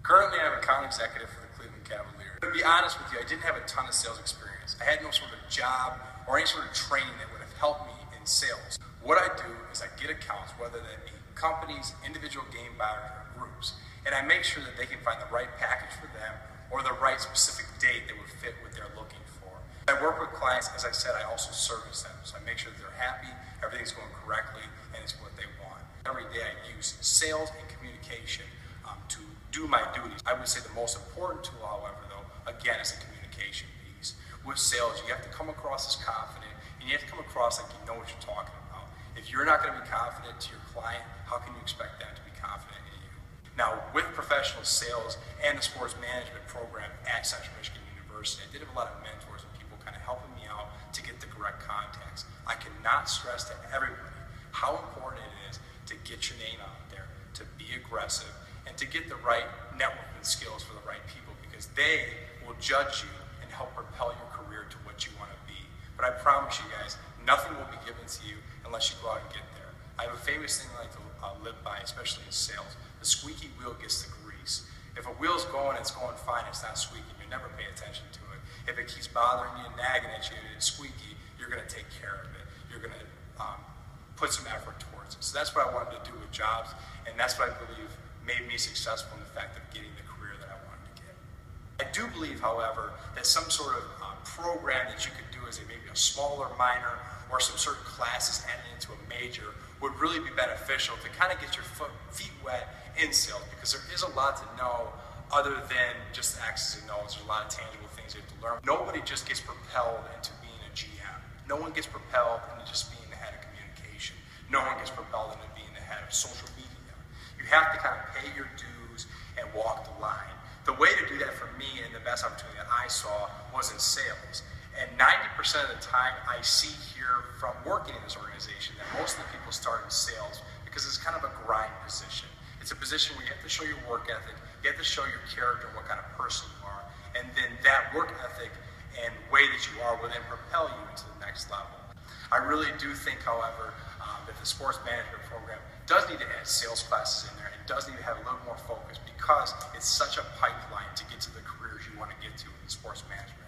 Currently, I'm account executive for the Cleveland Cavaliers. To be honest with you, I didn't have a ton of sales experience. I had no sort of job or any sort of training that would have helped me in sales. What I do is I get accounts, whether that be companies, individual game buyers, or groups, and I make sure that they can find the right package for them or the right specific date that would fit what they're looking for. I work with clients, as I said, I also service them, so I make sure that they're happy, everything's going correctly, and it's what they want. Every day I use sales and communication to do my duties. I would say the most important tool, however, though, again, is the communication piece. With sales, you have to come across as confident, and you have to come across like you know what you're talking about. If you're not going to be confident to your client, how can you expect them to be confident in you? Now, with professional sales and the sports management program at Central Michigan University, I did have a lot of mentors and people kind of helping me out to get the correct contacts. I cannot stress to everybody how important it is to get your name out there, to be aggressive, and to get the right networking skills for the right people, because they will judge you and help propel your career to what you want to be. But I promise you guys, nothing will be given to you unless you go out and get there. I have a famous thing I like to live by, especially in sales. The squeaky wheel gets the grease. If a wheel's going, it's going fine, it's not squeaky, you never pay attention to it. If it keeps bothering you and nagging at you and it's squeaky, you're going to take care of it. You're going to put some effort towards it. So that's what I wanted to do with jobs, and that's what I believe made me successful in the fact of getting the career that I wanted to get. I do believe, however, that some sort of program that you could do as maybe a smaller minor or some certain classes added into a major would really be beneficial to kind of get your feet wet in sales, because there is a lot to know other than just the X's and O's. There's a lot of tangible things you have to learn. Nobody just gets propelled into being a GM. No one gets propelled into just being the head of communication. No one gets propelled into being the head of social media. You have to kind of pay your dues and walk the line. The way to do that for me, and the best opportunity that I saw, was in sales. And 90% of the time I see here from working in this organization that most of the people start in sales because it's kind of a grind position. It's a position where you have to show your work ethic, you have to show your character and what kind of person you are, and then that work ethic and way that you are will then propel you into the next level. I really do think, however, that the sports management program does need to add sales classes in there. It does need to have a little more focus because it's such a pipeline to get to the careers you want to get to in sports management.